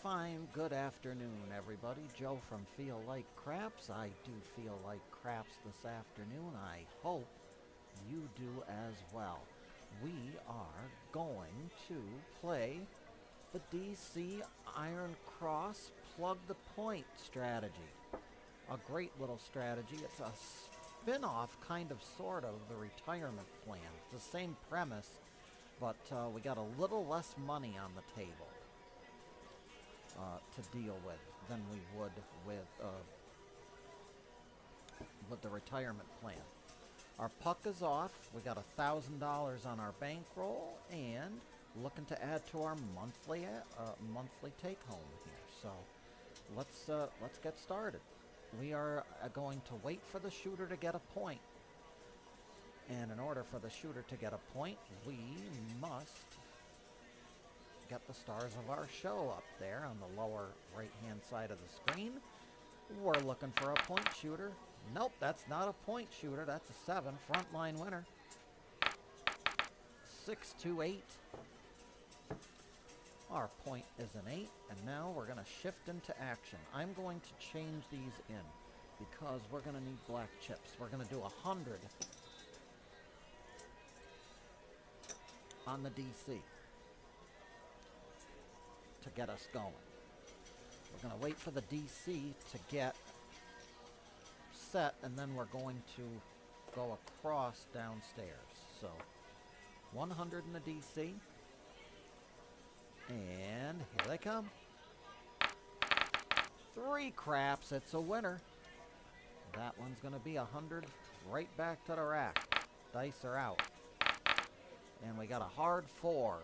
fine good afternoon, everybody. Joe from Feel Like Craps. I do feel like craps this afternoon. I hope you do as well. We are going to play the DC Iron Cross Plug the Point strategy. A great little strategy. It's a spin-off, kind of, sort of, the retirement plan. It's the same premise, but we got a little less money on the table to deal with than we would with the retirement plan. Our puck is off. We got $1,000 on our bankroll and looking to add to our monthly take home here. So let's get started. We are going to wait for the shooter to get a point. And in order for the shooter to get a point, we must get the stars of our show up there on the lower right-hand side of the screen. We're looking for a point shooter. Nope, that's not a point shooter. That's a 7. Frontline winner. 6-2-8. Our point is an 8, and now we're going to shift into action. I'm going to change these in because we're going to need black chips. We're going to do 100 on the DC to get us going. We're going to wait for the DC to get set, and then we're going to go across downstairs. So 100 in the DC, and here they come. 3 craps. It's a winner. That one's going to be 100 right back to the rack. Dice are out. And we got a hard 4,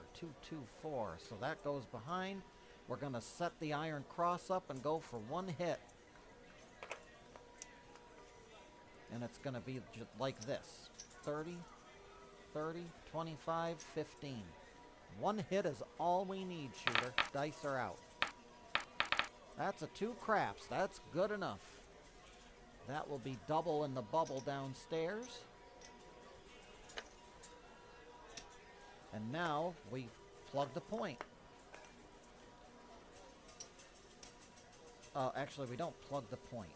2-2-4. So that goes behind. We're going to set the Iron Cross up and go for one hit. And it's going to be just like this. 30, 30, 25, 15. One hit is all we need, shooter. Dice are out. That's a 2 craps. That's good enough. That will be double in the bubble downstairs. And now we plug the point. Actually, we don't plug the point.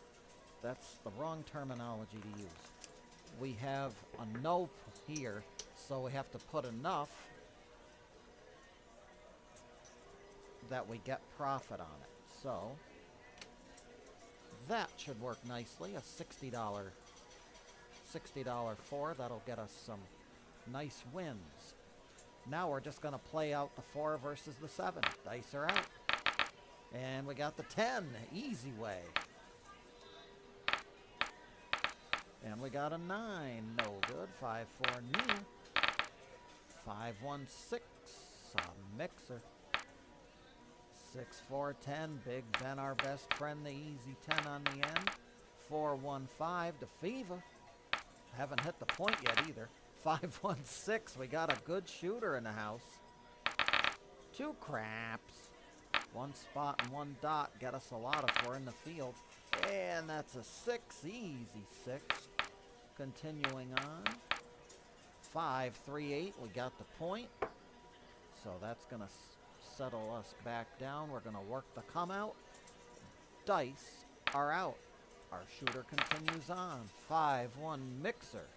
That's the wrong terminology to use. We have a no here, so we have to put enough that we get profit on it. So that should work nicely. A $60 4. That'll get us some nice wins. Now we're just going to play out the 4 versus the 7. Dice are out. And we got the 10. Easy way. And we got a 9. No good. 5-4 knee. 5-1-6. A mixer. 6-4-10. Big Ben, our best friend. The easy 10 on the end. 4-1-5 to Fever. Haven't hit the point yet either. 5-1-6. We got a good shooter in the house. 2 craps. 1 spot and 1 dot. Get us a lot if we're in the field. And that's a 6. Easy 6. Continuing on. 5-3-8. We got the point. So that's going to settle us back down. We're going to work the come out. Dice are out. Our shooter continues on. 5-1 mixer.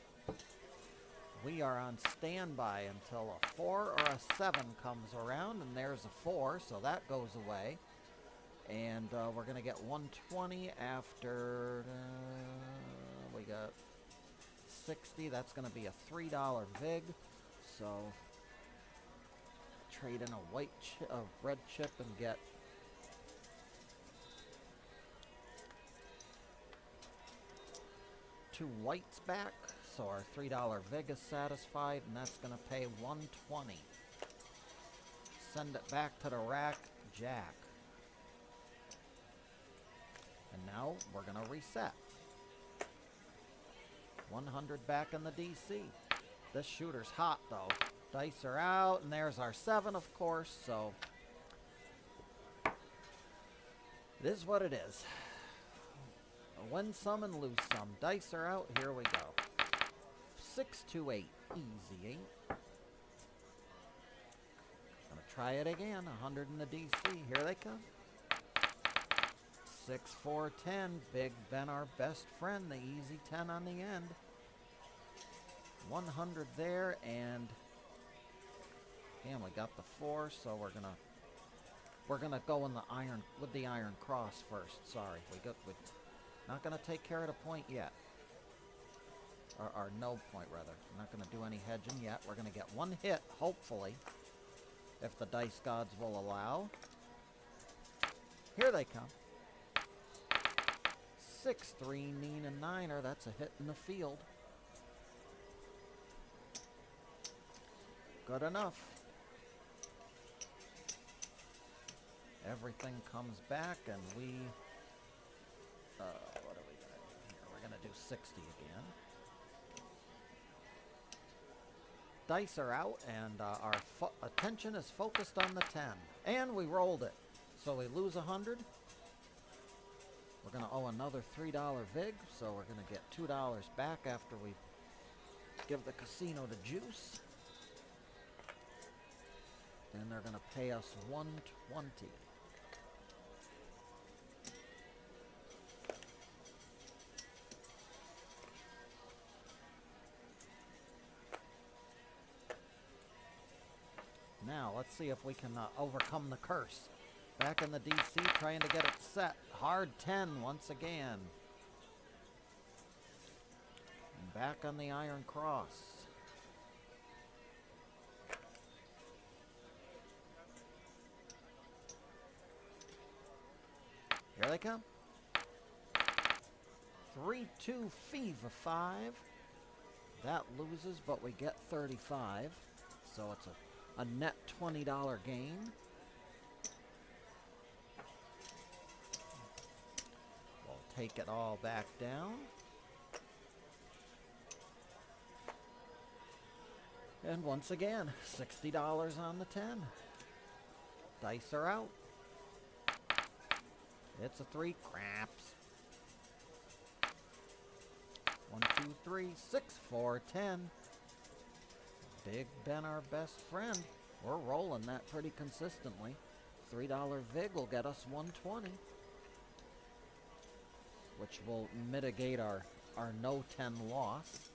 We are on standby until a 4 or a 7 comes around, and there's a 4, so that goes away. And we're going to get 120 after we got 60. That's going to be a $3 VIG. So trade in a red chip and get two whites back. So our $3 VIG is satisfied, and that's going to pay 120. Send it back to the rack, jack. And now we're going to reset. 100 back in the DC. This shooter's hot, though. Dice are out, and there's our 7, of course, so it is what it is. Win some and lose some. Dice are out. Here we go. 6-2-8. Easy 8. Gonna try it again. 100 in the DC. Here they come. 6, 4, 10. Big Ben, our best friend. The easy 10 on the end. 100 there, and we got the 4, so we're gonna go in the iron cross first. Sorry, we're not gonna take care of the point yet, or no point rather. We're not gonna do any hedging yet. We're gonna get one hit, hopefully, if the dice gods will allow. Here they come. 6, 3, Nina, Niner. That's a hit in the field. Good enough. Everything comes back, and we... what are we going to do here? We're going to do 60 again. Dice are out, and our attention is focused on the 10. And we rolled it. So we lose 100. We're going to owe another $3 VIG, so we're going to get $2 back after we give the casino the juice. And they're going to pay us $120. Now, let's see if we can overcome the curse. Back in the DC, trying to get it set. Hard 10 once again. And back on the iron cross. Here they come. 3, 2, Fever 5. That loses, but we get 35. So it's a net $20 gain. We'll take it all back down. And once again, $60 on the 10. Dice are out. It's a 3, craps. 1, 2, 3, 6, 4, 10. Big Ben, our best friend. We're rolling that pretty consistently. $3 VIG will get us 120, which will mitigate our no 10 loss.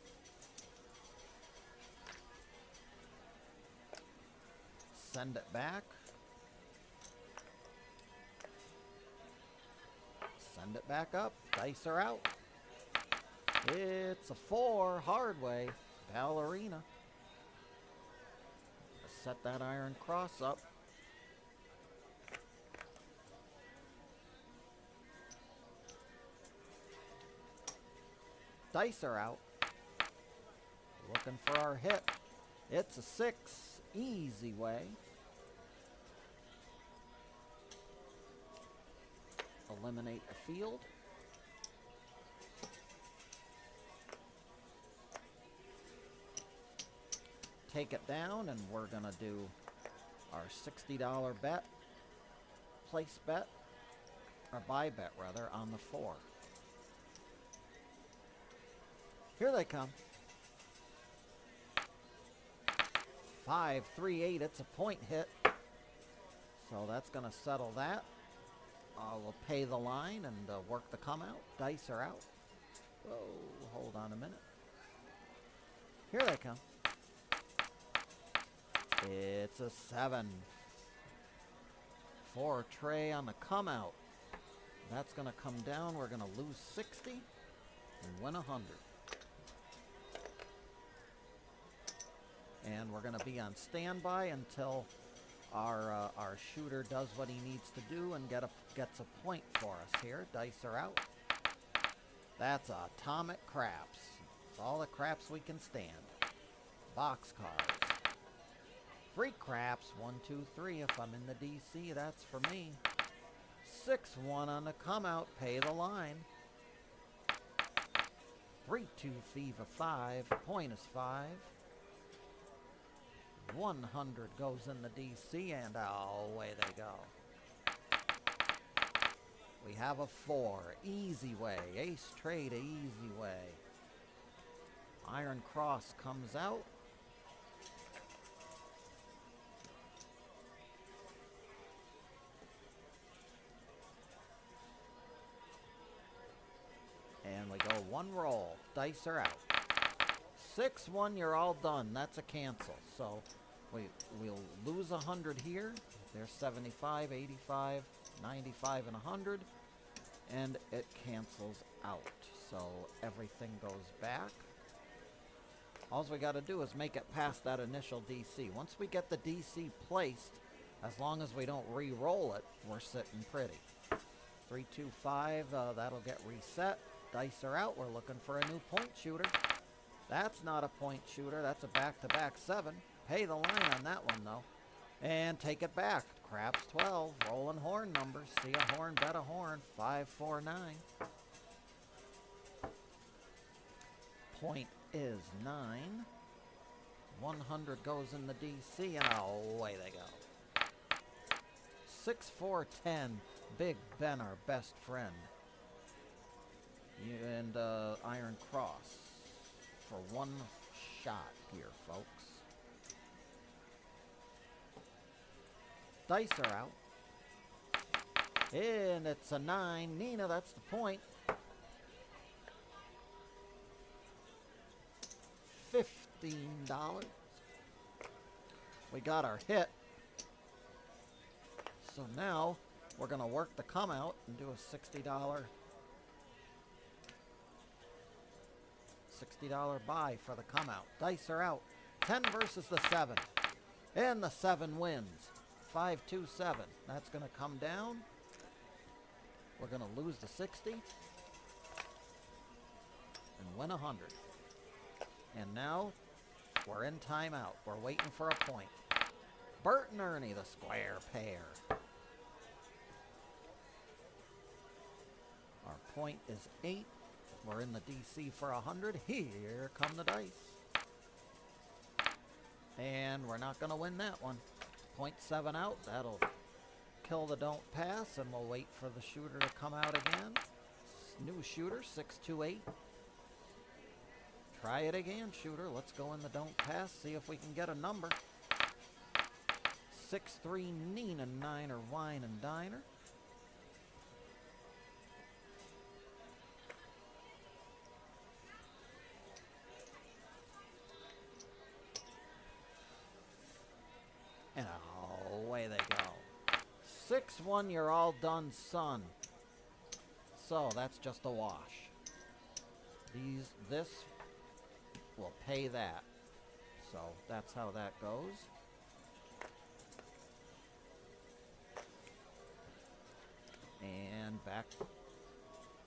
Send it back. Send it back up. Dice are out. It's a 4, hard way. Ballerina. Set that iron cross up. Dice are out. Looking for our hit. It's a 6, easy way. Eliminate the field. Take it down, and we're going to do our $60 bet, place bet, or buy bet rather, on the 4. Here they come. 5, 3, 8, it's a point hit. So that's going to settle that. We'll pay the line and work the come out. Dice are out. Whoa, hold on a minute. Here they come. It's a 7. 4 tray on the come out. That's going to come down. We're going to lose 60 and win 100. And we're going to be on standby until our shooter does what he needs to do and gets a point for us here. Dice are out. That's atomic craps. It's all the craps we can stand. Box cards. 3 craps. 1, 2, 3. If I'm in the DC, that's for me. 6, 1 on the come out. Pay the line. 3, 2, Fever 5. Point is 5. 100 goes in the DC, and away they go. We have a 4. Easy way. Ace trade, easy way. Iron cross comes out. One roll. Dice are out. 6-1, you're all done. That's a cancel. So we'll lose 100 here. There's 75, 85, 95, and 100. And it cancels out. So everything goes back. All we got to do is make it past that initial DC. Once we get the DC placed, as long as we don't re-roll it, we're sitting pretty. 3, 2, 5, that'll get reset. Dice are out. We're looking for a new point shooter. That's not a point shooter. That's a back-to-back 7. Pay the line on that one, though. And take it back. Craps 12. Rolling horn numbers. See a horn, bet a horn. 5, 4, 9. Point is 9. 100 goes in the DC, and away they go. 6, 4, 10. Big Ben, our best friend. And Iron Cross for one shot here, folks. Dice are out. And it's a 9. Nina, that's the point. $15. We got our hit. So now we're going to work the come out and do a $60 buy for the come out. Dice are out. 10 versus the 7. And the 7 wins. 5, 2, 7. That's going to come down. We're going to lose the 60 and win 100. And now we're in timeout. We're waiting for a point. Bert and Ernie, the square pair. Our point is 8. We're in the DC for 100. Here come the dice. And we're not going to win that one. 0.7 out. That'll kill the don't pass, and we'll wait for the shooter to come out again. New shooter, 628. Try it again, shooter. Let's go in the don't pass, see if we can get a number. 6-3 Nina, 9er Wine and Diner. And away they go. 6-1, you're all done, son. So that's just a wash. This will pay that. So that's how that goes. And back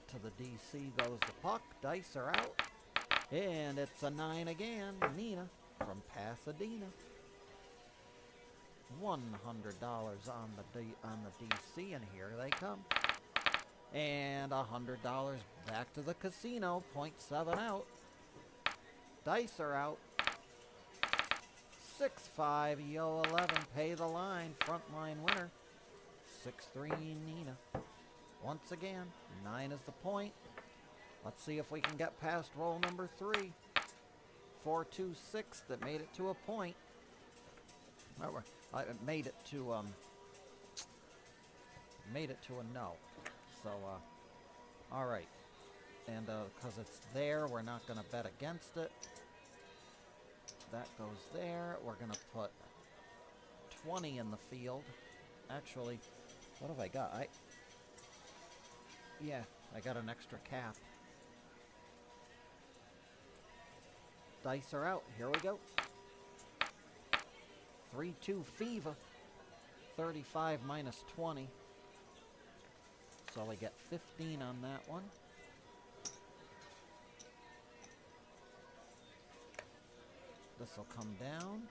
to the DC goes the puck. Dice are out. And it's a 9 again. Nina from Pasadena. $100 on the DC, and here they come. And $100 back to the casino. 0.7 out. Dice are out. 6-5 Yo 11. Pay the line. Front line winner. 6-3 Nina. Once again, 9 is the point. Let's see if we can get past roll number 3. 4-2-6 that made it to a point. I made it to a no. So all right, and because it's there, we're not going to bet against it. That goes there. We're going to put 20 in the field. Actually, what have I got? I got an extra cap. Dice are out. Here we go. 3-2 Fever. 35 minus 20. So we get 15 on that one. This will come down.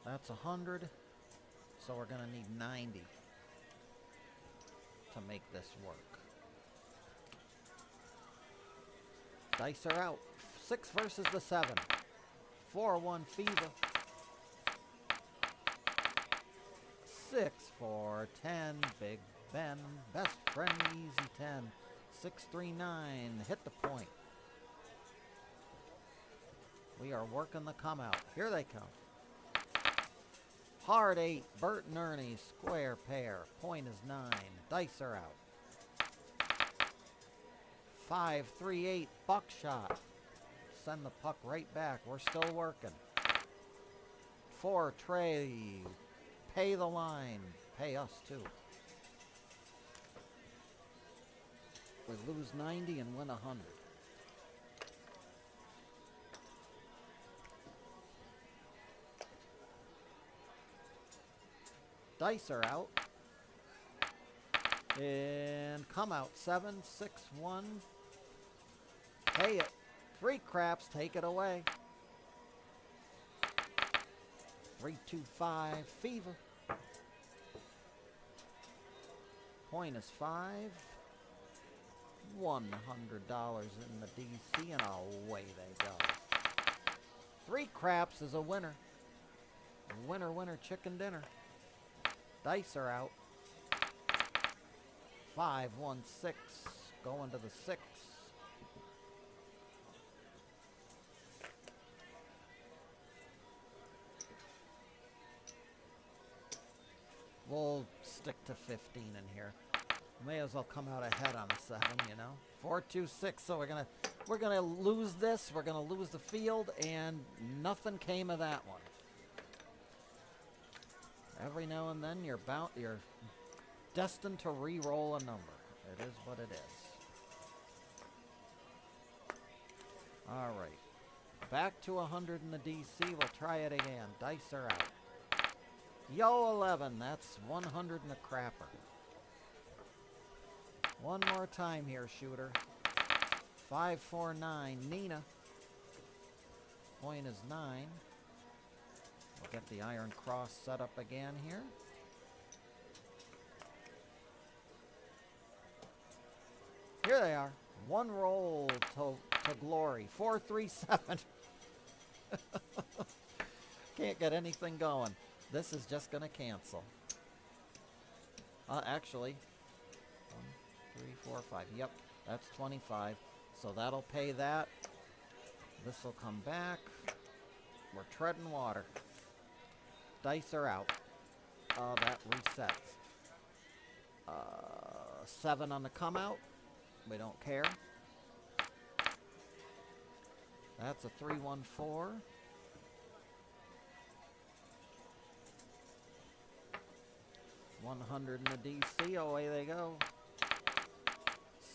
That's 100. So we're going to need 90 to make this work. Dice are out. 6 versus the 7. 4-1 Fever. 6-4 10 Big Ben. Best friend easy 10. 6-3 9. Hit the point. We are working the come out. Here they come. Hard 8. Bert and Ernie. Square pair. Point is 9. Dice are out. 5-3-8 buckshot. Send the puck right back. We're still working. 4 tray. Pay the line. Pay us too. We lose 90 and win 100. Dice are out. And come out. 7-6-1. Pay it. 3 craps. Take it away. 3-2-5. Fever. Point is 5. $100 in the DC, and away they go. 3 craps is a winner. Winner, winner, chicken dinner. Dice are out. 5-1-6. Going to the 6. We'll stick to 15 in here. May as well come out ahead on a 7, you know. 4-2-6. So we're gonna lose this. We're gonna lose the field, and nothing came of that one. Every now and then you're destined to re-roll a number. It is what it is. All right. Back to 100 in the DC. We'll try it again. Dice are out. Yo, 11. That's 100 in a crapper. One more time here, shooter. 5-4-9. Nina. Point is 9. We'll get the Iron Cross set up again here. Here they are. One roll to glory. 4-3-7. Can't get anything going. This is just going to cancel. Actually, 1, 3, 4, 5. Yep, that's 25. So that'll pay that. This will come back. We're treading water. Dice are out. That resets. 7 on the come out. We don't care. That's a 3-1-4. $100 in the DC. Away they go.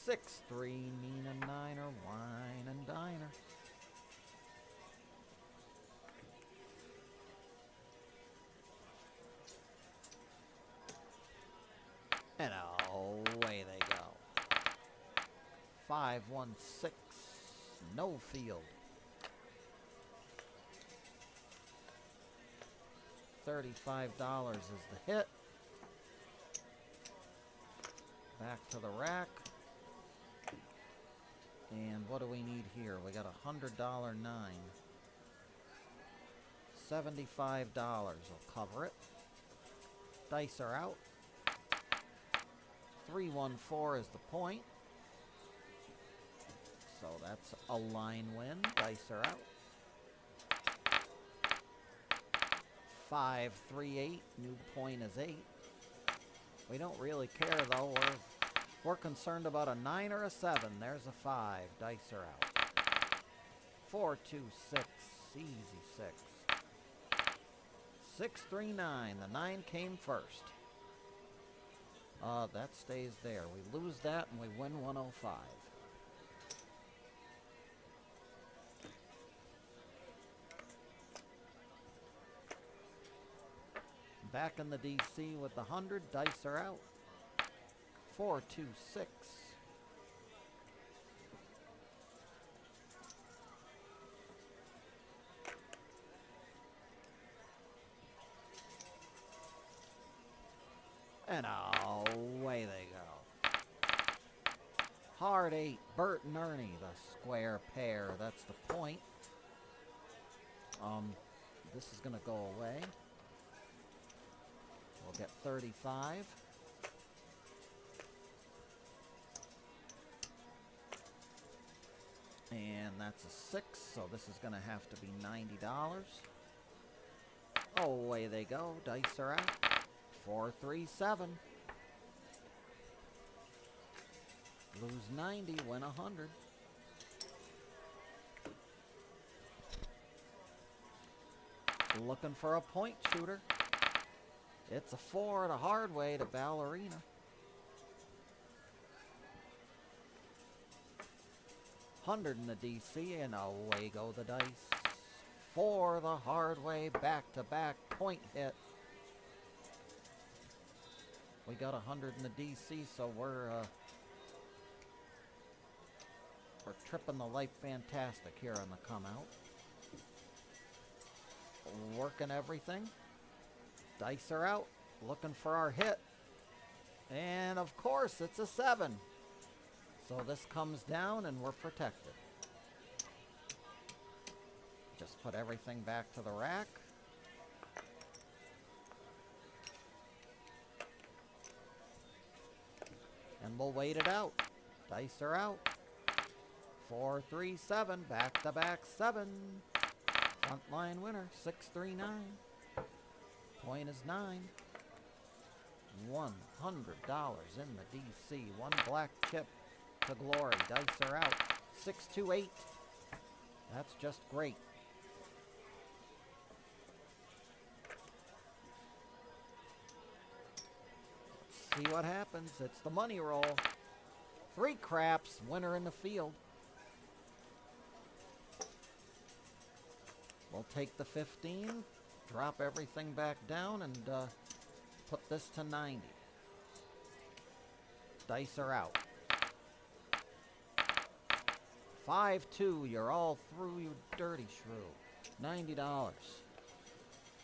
6-3. Nina Niner. Wine and diner. And away they go. 5-1-6. No field. $35 is the hit. Back to the rack. And what do we need here? We got a $100 9. $75 will cover it. Dice are out. 3-1-4 is the point. So that's a line win. Dice are out. 5-3-8. New point is 8. We don't really care though. We're concerned about a 9 or a 7. There's a 5. Dice are out. 4-2-6. Easy 6. 6-3-9. The 9 came first. That stays there. We lose that and we win 105. Back in the DC with the 100. Dice are out. 4-2-6. And away they go. Hard 8. Bert and Ernie, the square pair. That's the point. This is going to go away. We'll get 35. And that's a 6, so this is going to have to be $90. Away they go. Dice are out. 4-3-7. Lose 90, win 100. Looking for a point shooter. It's a 4 the hard way to Ballerina. $100 in the DC, and away go the dice. 4 the hard way, back-to-back point hit. We got 100 in the DC, so we're tripping the life fantastic here on the come out. Working everything. Dice are out, looking for our hit. And of course, it's a 7. So this comes down and we're protected. Just put everything back to the rack. And we'll wait it out. Dice are out. 4, 3, 7. Back-to-back 7. Frontline winner. 6, 3, 9. Point is 9. $100 in the DC. One black chip to glory. Dice are out. 6, 2, 8. That's just great. Let's see what happens. It's the money roll. 3 craps. Winner in the field. We'll take the 15. Drop everything back down and put this to 90. Dice are out. 5, 2. You're all through, you dirty shrew. $90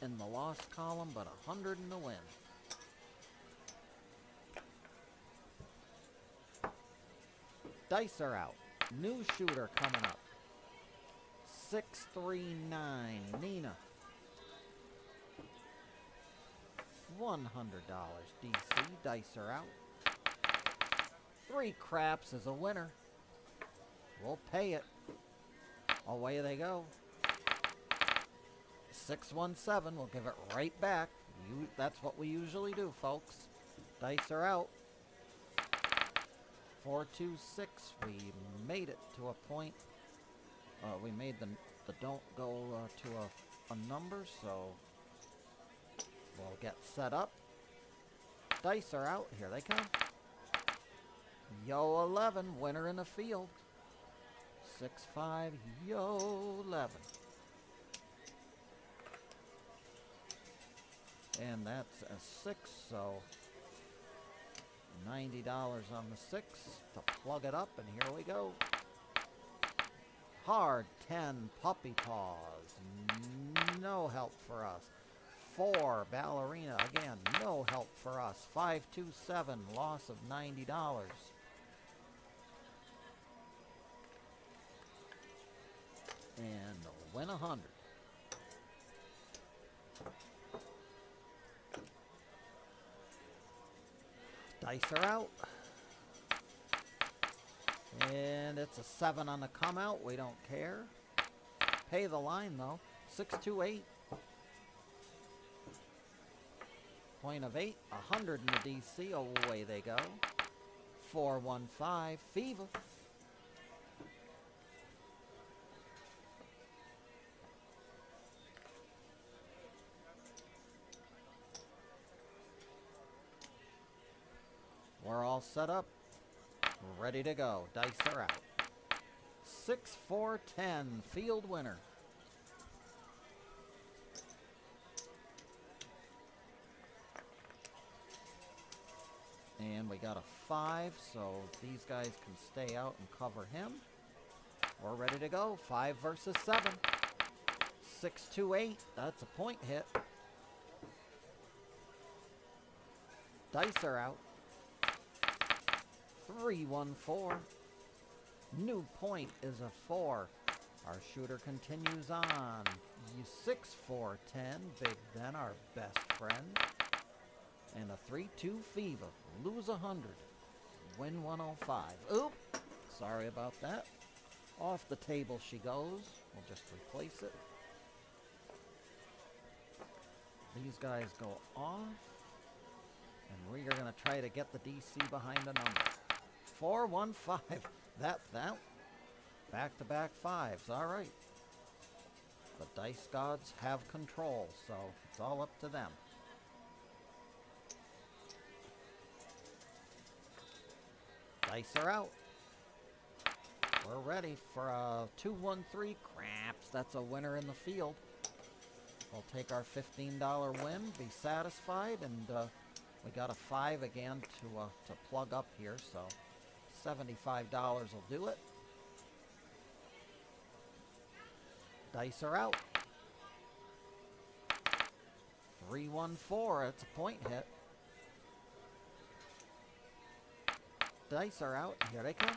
in the loss column, but 100 in the win. Dice are out. New shooter coming up. 6, 3, 9. Nina. $100 DC. Dice are out. 3 craps is a winner. We'll pay it. Away they go. 617. We'll give it right back. That's what we usually do, folks. Dice are out. 4, 2, 6. We made it to a point. We made the don't go to a number, so we'll get set up. Dice are out. Here they come. Yo 11, winner in the field. 6, 5, yo 11. And that's a 6, so $90 on the 6 to plug it up, and here we go. Hard 10, puppy paws. No help for us. 4, ballerina. Again, no help for us. 5, 2, 7, loss of $90. And win 100. Dice are out. And it's a 7 on the come out. We don't care. Pay the line though. 6, 2, 8. Point of 8. 100 in the DC. Away they go. 4, 1, 5. Fever. We're all set up. We're ready to go. Dice are out. 6, 4, 10. Field winner. And we got a 5, so these guys can stay out and cover him. We're ready to go. 5 versus 7. 6, 2, 8. That's a point hit. Dice are out. 3, 1, 4. New point is a 4. Our shooter continues on. 6, 4, 10. Big Ben, our best friend. And a 3, 2 fever. Lose 100. Win 105. Oop! Sorry about that. Off the table she goes. We'll just replace it. These guys go off. And we are going to try to get the DC behind a number. 415. That back-to-back fives. All right. The dice gods have control, so it's all up to them. Dice are out. We're ready for a 2-1-3 craps. That's a winner in the field. We'll take our $15 win, be satisfied, and we got a 5 again to plug up here, so $75 will do it. Dice are out. 3-1-4. That's a point hit. Dice are out. Here they come.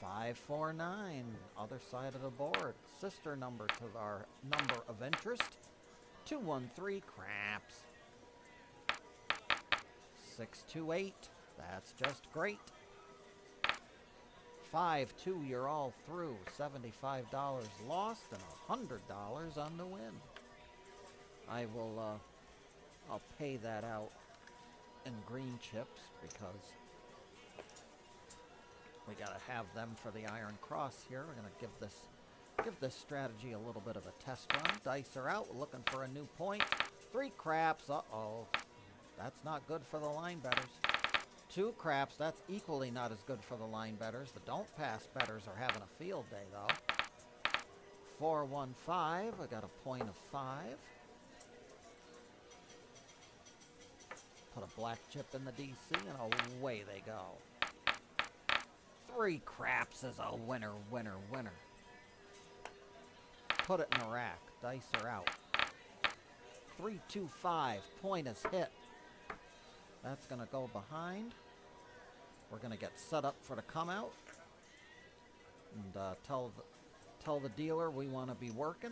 5-4-9. Other side of the board. Sister number to our number of interest. 2-1-3 craps. 6-2-8. That's just great. 5-2, you're all through. $75 lost and $100 on the win. I will, I'll pay that out in green chips because we gotta have them for the Iron Cross here. We're gonna give this strategy a little bit of a test run. Dice are out, looking for a new point. 3 craps, uh-oh. That's not good for the line bettors. 2 craps, that's equally not as good for the line bettors. The don't pass bettors are having a field day, though. 4-1-5, I got a point of 5. Put a black chip in the DC, and away they go. 3 craps is a winner, winner, winner. Put it in the rack. Dice are out. 3-2-5, point is hit. That's going to go behind. We're going to get set up for the come out. And tell the dealer we want to be working.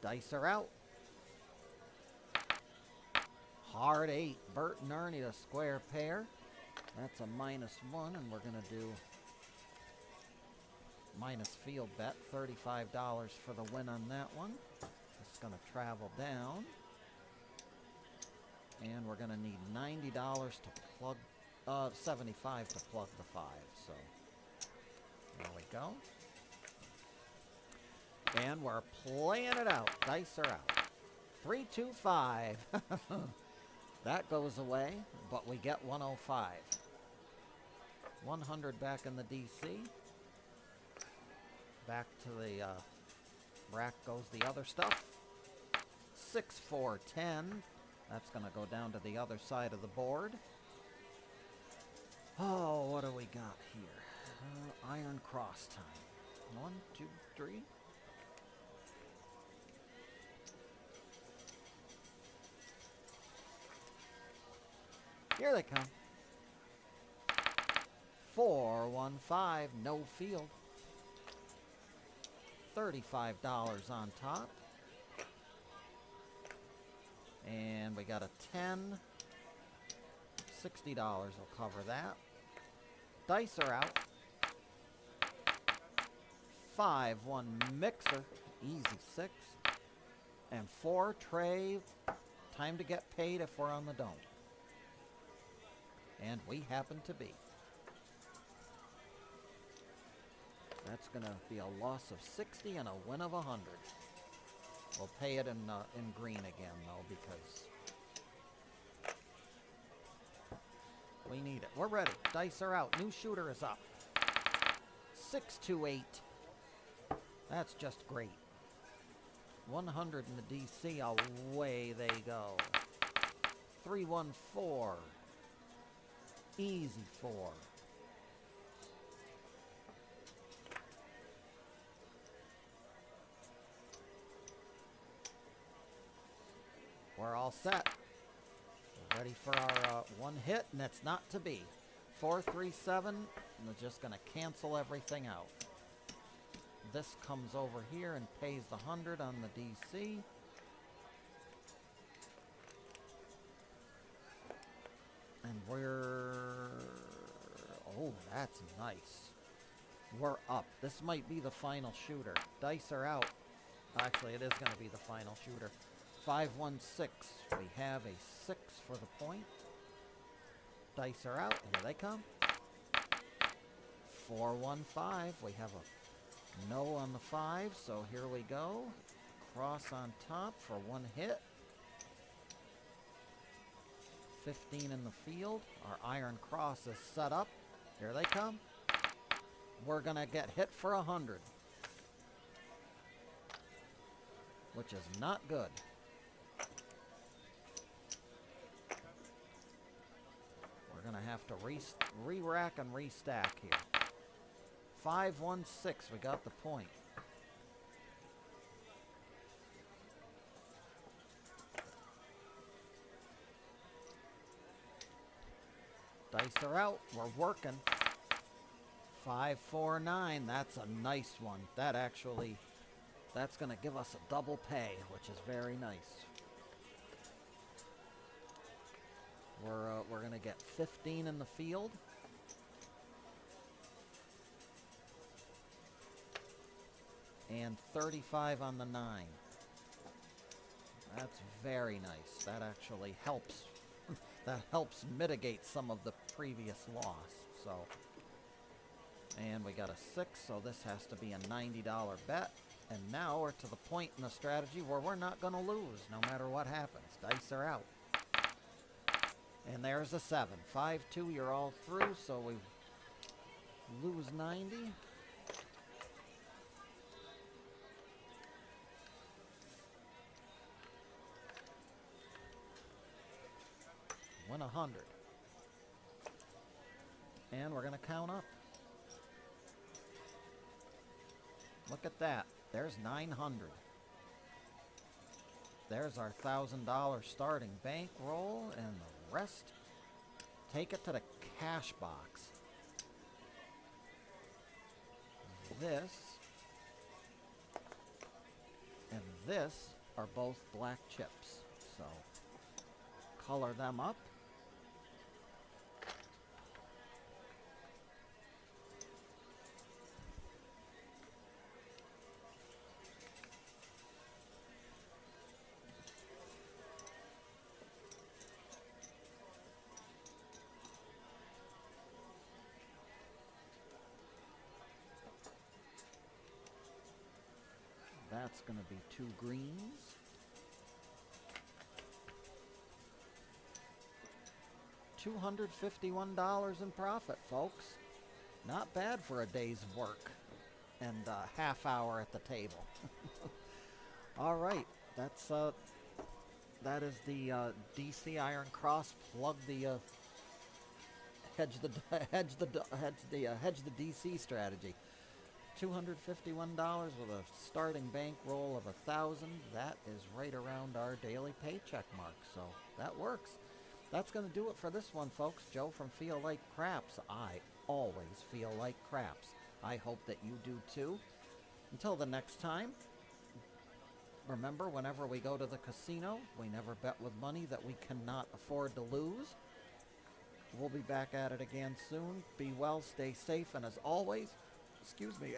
Dice are out. Hard 8. Bert and Ernie, the square pair. That's a -1, and we're going to do minus field bet, $35 for the win on that one. It's going to travel down. And we're going to need $90 to plug, 75 to plug the 5. So, there we go. And we're playing it out. Dice are out. 3-2-5. That goes away, but we get 105. 100 back in the DC. Back to the rack goes the other stuff. 6-4-10. That's going to go down to the other side of the board. Oh, what do we got here? Iron Cross time. 1, 2, 3. Here they come. 4-1-5, no field. $35 on top. And we got a 10. $60 will cover that. Dice are out. 5-1 mixer. Easy 6. And 4 tray. Time to get paid if we're on the don't. And we happen to be. That's going to be a loss of 60 and a win of 100. We'll pay it in green again, though, because we need it. We're ready. Dice are out. New shooter is up. 6-2-8. That's just great. 100 in the DC. Away they go. 3-1-4. Easy 4. We're all set. We're ready for our one hit, and it's not to be. 4-3-7, and we're just going to cancel everything out. This comes over here and pays the 100 on the DC. And we're... Oh, that's nice. We're up. This might be the final shooter. Dice are out. Actually, it is going to be the final shooter. 5-1-6. We have a 6 for the point. Dice are out. Here they come. 4-1-5. We have a no on the 5, so here we go. Cross on top for 1 hit. 15 in the field. Our iron cross is set up. Here they come. We're going to get hit for 100. Which is not good. We're going to have to re-rack and restack here. 5-1-6. We got the point. Dice are out. We're working. 5-4-9. That's a nice one. That's going to give us a double pay, which is very nice. We're going to get 15 in the field. And 35 on the 9. That's very nice. That actually helps. That helps mitigate some of the previous loss. So, and we got a 6, so this has to be a $90 bet. And now we're to the point in the strategy where we're not going to lose no matter what happens. Dice are out. And there's a 7. 5-2, you're all through, so we lose 90. Win 100. And we're going to count up. Look at that. There's 900. There's our $1,000 starting bankroll, and the rest, take it to the cash box. This and this are both black chips, so color them up. That's going to be 2 greens. $251 in profit, folks. Not bad for a day's work and a half hour at the table. All right, that is the DC Iron Cross. Plug the hedge the DC strategy. $251 with a starting bankroll of 1,000. That is right around our daily paycheck mark, so that works. That's going to do it for this one, folks. Joe from Feel Like Craps. I always feel like craps. I hope that you do too. Until the next time, remember, whenever we go to the casino, we never bet with money that we cannot afford to lose. We'll be back at it again soon. Be well, stay safe, and as always,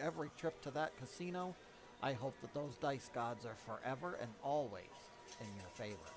every trip to that casino, I hope that those dice gods are forever and always in your favor.